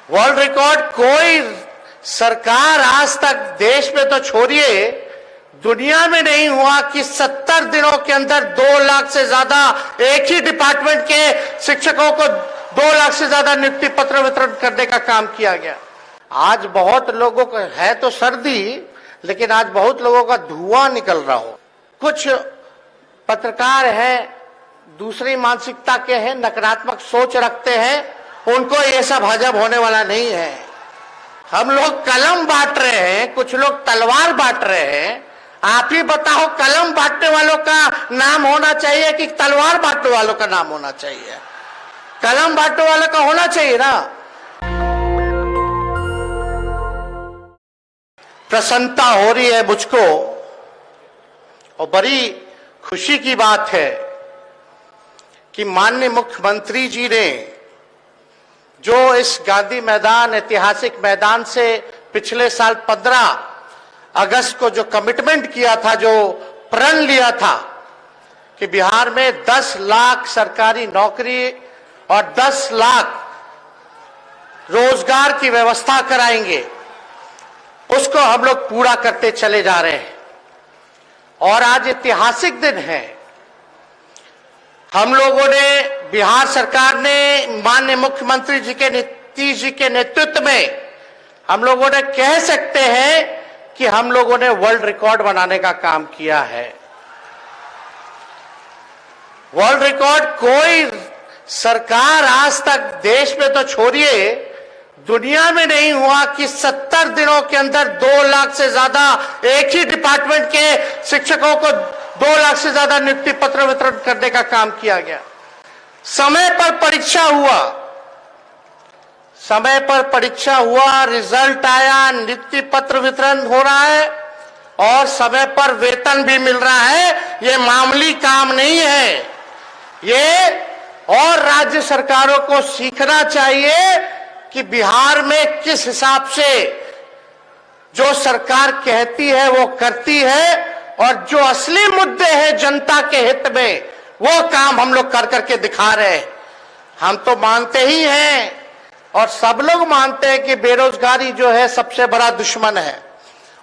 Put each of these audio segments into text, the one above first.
World record कोई सरकार आज तक देश में तो छोड़िए, दुनिया में नहीं हुआ कि 70 दिनों के अंदर 2 लाख से ज्यादा एक ही डिपार्टमेंट के शिक्षकों को 2 लाख से ज्यादा नियुक्ति पत्र वितरण करने का काम किया गया। आज बहुत लोगों को है तो सर्दी, लेकिन आज बहुत लोगों का धुआं निकल रहा हो। कुछ पत्रकार हैं, दूसरी मानसिकता के हैं, नकारात्मक सोच रखते हैं, उनको ये सब हजम होने वाला नहीं है। हम लोग कलम बांट रहे हैं, कुछ लोग तलवार बांट रहे हैं। आप ही बताओ, कलम बांटने वालों का नाम होना चाहिए कि तलवार बांटने वालों का नाम होना चाहिए? कलम बांटने वालों का होना चाहिए ना। प्रसन्नता हो रही है मुझको, और बड़ी खुशी की बात है कि माननीय मुख्यमंत्री जी ने जो इस गांधी मैदान, ऐतिहासिक मैदान से पिछले साल 15 अगस्त को जो कमिटमेंट किया था, जो प्रण लिया था कि बिहार में 10 लाख सरकारी नौकरी और 10 लाख रोजगार की व्यवस्था कराएंगे, उसको हम लोग पूरा करते चले जा रहे हैं। और आज ऐतिहासिक दिन है। हम लोगों ने, बिहार सरकार ने माननीय मुख्यमंत्री जी के नीतीश जी के नेतृत्व में, हम लोगों ने कह सकते हैं कि हम लोगों ने वर्ल्ड रिकॉर्ड बनाने का काम किया है। वर्ल्ड रिकॉर्ड कोई सरकार आज तक देश में तो छोड़िए, दुनिया में नहीं हुआ कि 70 दिनों के अंदर 2 लाख से ज्यादा एक ही डिपार्टमेंट के शिक्षकों को 2 लाख से ज्यादा नियुक्ति पत्र वितरण करने का काम किया गया। समय पर परीक्षा हुआ, समय पर परीक्षा हुआ, रिजल्ट आया, नियुक्ति पत्र वितरण हो रहा है और समय पर वेतन भी मिल रहा है। ये मामूली काम नहीं है। ये और राज्य सरकारों को सीखना चाहिए कि बिहार में किस हिसाब से जो सरकार कहती है वो करती है, और जो असली मुद्दे हैं जनता के हित में, वो काम हम लोग कर करके दिखा रहे हैं। हम तो मानते ही हैं, और सब लोग मानते हैं कि बेरोजगारी जो है सबसे बड़ा दुश्मन है।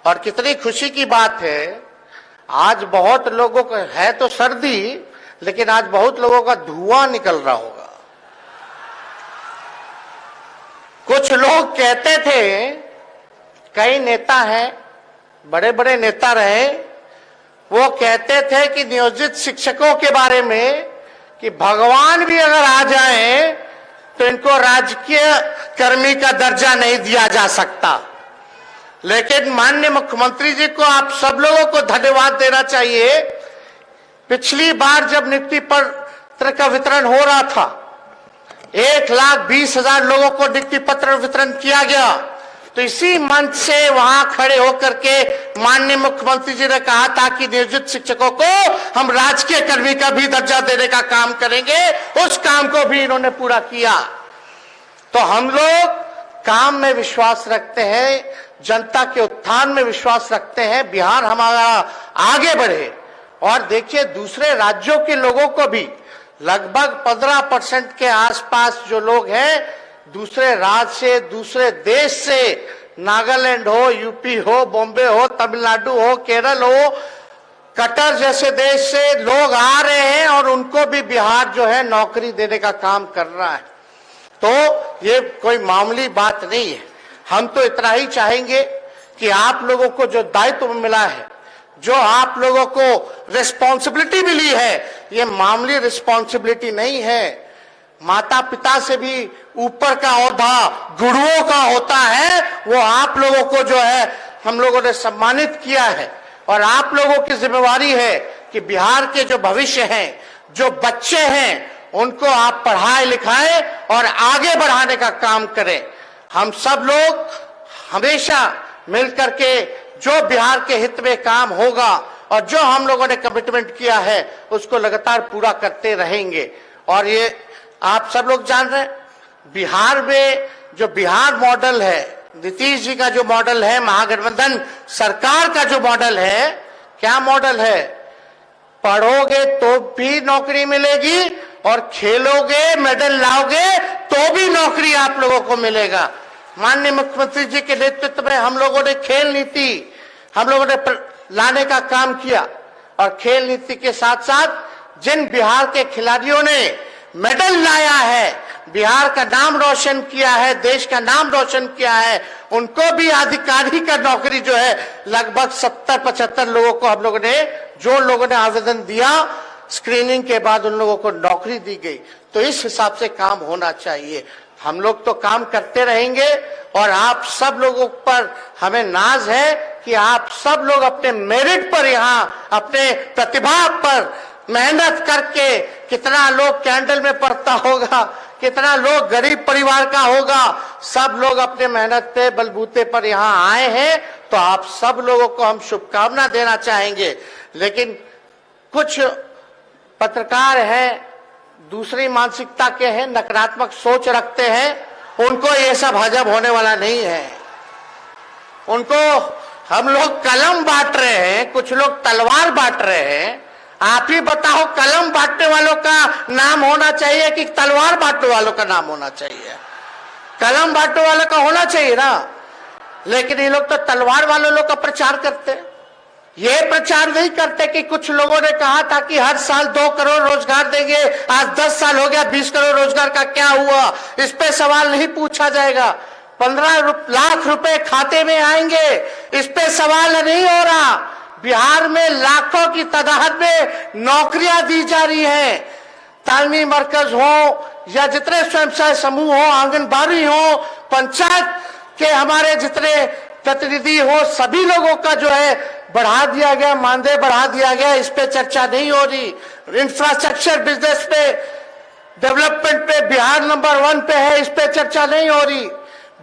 और कितनी खुशी की बात है, आज बहुत लोगों को है तो सर्दी, लेकिन आज बहुत लोगों का धुआं निकल रहा होगा। कुछ लोग कहते थे, कई नेता हैं, बड़े बड़े नेता रहे, वो कहते थे कि नियोजित शिक्षकों के बारे में कि भगवान भी अगर आ जाए तो इनको राजकीय कर्मी का दर्जा नहीं दिया जा सकता। लेकिन माननीय मुख्यमंत्री जी को आप सब लोगों को धन्यवाद देना चाहिए। पिछली बार जब नियुक्ति पत्र का वितरण हो रहा था, 1,20,000 लोगों को नियुक्ति पत्र वितरण किया गया, तो इसी मंच से वहां खड़े होकर के माननीय मुख्यमंत्री जी ने कहा था कि नियोजित शिक्षकों को हम राजकीय कर्मी का भी दर्जा देने का काम करेंगे। उस काम को भी इन्होंने पूरा किया। तो हम लोग काम में विश्वास रखते हैं, जनता के उत्थान में विश्वास रखते हैं, बिहार हमारा आगे बढ़े। और देखिए, दूसरे राज्यों के लोगों को भी लगभग 15% के आसपास जो लोग हैं, दूसरे राज्य से, दूसरे देश से, नागालैंड हो, यूपी हो, बॉम्बे हो, तमिलनाडु हो, केरल हो, कतर जैसे देश से लोग आ रहे हैं, और उनको भी बिहार जो है नौकरी देने का काम कर रहा है। तो ये कोई मामूली बात नहीं है। हम तो इतना ही चाहेंगे कि आप लोगों को जो दायित्व मिला है, जो आप लोगों को रिस्पॉन्सिबिलिटी मिली है, ये मामूली रिस्पॉन्सिबिलिटी नहीं है। माता पिता से भी ऊपर का ओहदा गुरुओं का होता है। वो आप लोगों को जो है हम लोगों ने सम्मानित किया है, और आप लोगों की जिम्मेवारी है कि बिहार के जो भविष्य हैं, जो बच्चे हैं, उनको आप पढ़ाए लिखाएं और आगे बढ़ाने का काम करें। हम सब लोग हमेशा मिलकर के जो बिहार के हित में काम होगा और जो हम लोगों ने कमिटमेंट किया है, उसको लगातार पूरा करते रहेंगे। और ये आप सब लोग जान रहे हैं, बिहार में जो बिहार मॉडल है, नीतीश जी का जो मॉडल है, महागठबंधन सरकार का जो मॉडल है, क्या मॉडल है? पढ़ोगे तो भी नौकरी मिलेगी, और खेलोगे, मेडल लाओगे तो भी नौकरी आप लोगों को मिलेगा। माननीय मुख्यमंत्री जी के नेतृत्व में हम लोगों ने खेल नीति हम लोगों ने लाने का काम किया, और खेल नीति के साथ साथ जिन बिहार के खिलाड़ियों ने मेडल लाया है, बिहार का नाम रोशन किया है, देश का नाम रोशन किया है, उनको भी अधिकारी का नौकरी जो है लगभग 70-75 लोगों को हम लोगों ने, जो लोगों ने आवेदन दिया, स्क्रीनिंग के बाद उन लोगों को नौकरी दी गई। तो इस हिसाब से काम होना चाहिए। हम लोग तो काम करते रहेंगे, और आप सब लोगों पर हमें नाज है कि आप सब लोग अपने मेरिट पर, यहाँ अपने प्रतिभा पर मेहनत करके, कितना लोग कैंडल में पढ़ता होगा, कितना लोग गरीब परिवार का होगा, सब लोग अपने मेहनत पे बलबूते पर यहाँ आए हैं। तो आप सब लोगों को हम शुभकामना देना चाहेंगे। लेकिन कुछ पत्रकार हैं, दूसरी मानसिकता के हैं, नकारात्मक सोच रखते हैं, उनको ये सब हजम होने वाला नहीं है। उनको हम लोग कलम बांट रहे हैं, कुछ लोग तलवार बांट रहे हैं। आप ही बताओ, कलम बांटने वालों का नाम होना चाहिए कि तलवार बांटने वालों का नाम होना चाहिए? कलम बांटने वालों का होना चाहिए ना। लेकिन ये लोग तो तलवार वाले लोग का प्रचार करते, ये प्रचार नहीं करते कि कुछ लोगों ने कहा था कि हर साल 2 करोड़ रोजगार देंगे। आज 10 साल हो गया, 20 करोड़ रोजगार का क्या हुआ? इस पे सवाल नहीं पूछा जाएगा। 15 लाख रुपए खाते में आएंगे, इस पे सवाल नहीं हो रहा। बिहार में लाखों की तादाद में नौकरियां दी जा रही हैं। तालमी मरकज हो या जितने स्वयं समूह हो, आंगनबाड़ी हो, पंचायत के हमारे जितने प्रतिनिधि हो, सभी लोगों का जो है बढ़ा दिया गया, मानदेय बढ़ा दिया गया। इस पे चर्चा नहीं हो रही। इंफ्रास्ट्रक्चर बिजनेस पे, डेवलपमेंट पे बिहार नंबर 1 पे है, इस पे चर्चा नहीं हो रही।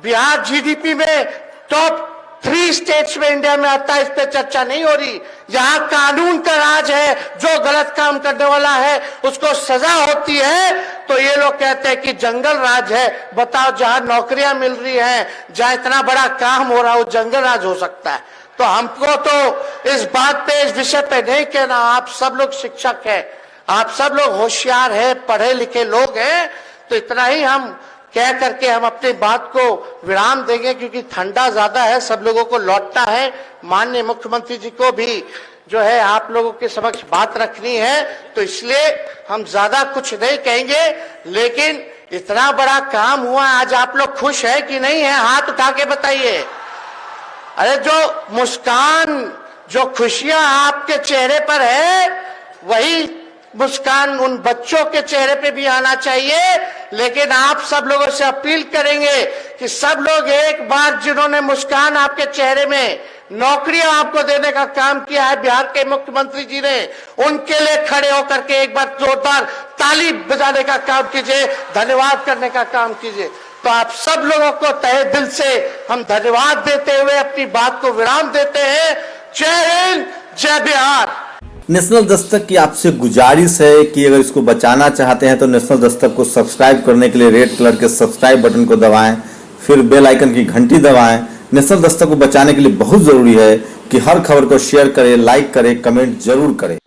बिहार जीडीपी में टॉप 3 स्टेट्स में इंडिया में आता है, इस पे चर्चा नहीं हो रही। यहाँ कानून का राज है, जो गलत काम करने वाला है उसको सजा होती है। तो ये लोग कहते हैं कि जंगल राज है। बताओ, जहां नौकरियां मिल रही हैं, जहां इतना बड़ा काम हो रहा है, वो जंगल राज हो सकता है? तो हमको तो इस बात पे, इस विषय पे नहीं कहना। आप सब लोग शिक्षक हैं, आप सब लोग होशियार हैं, पढ़े लिखे लोग हैं। तो इतना ही हम कह करके हम अपनी बात को विराम देंगे, क्योंकि ठंडा ज्यादा है, सब लोगों को लौटना है। माननीय मुख्यमंत्री जी को भी जो है आप लोगों के समक्ष बात रखनी है, तो इसलिए हम ज्यादा कुछ नहीं कहेंगे। लेकिन इतना बड़ा काम हुआ, आज आप लोग खुश है कि नहीं है? हाथ उठा के बताइए। अरे जो मुस्कान, जो खुशियां आपके चेहरे पर है, वही मुस्कान उन बच्चों के चेहरे पे भी आना चाहिए। लेकिन आप सब लोगों से अपील करेंगे कि सब लोग एक बार, जिन्होंने मुस्कान आपके चेहरे में, नौकरियां आपको देने का काम किया है बिहार के मुख्यमंत्री जी ने, उनके लिए खड़े होकर के एक बार जोरदार ताली बजाने का काम कीजिए, धन्यवाद करने का काम कीजिए। तो आप सब लोगों को तहे दिल से हम धन्यवाद देते हुए अपनी बात को विराम देते हैं। जय हिंद, जय बिहार। नेशनल दस्तक की आपसे गुजारिश है कि अगर इसको बचाना चाहते हैं तो नेशनल दस्तक को सब्सक्राइब करने के लिए रेड कलर के सब्सक्राइब बटन को दबाएं, फिर बेल आइकन की घंटी दबाएं। नेशनल दस्तक को बचाने के लिए बहुत जरूरी है कि हर खबर को शेयर करें, लाइक करें, कमेंट जरूर करें।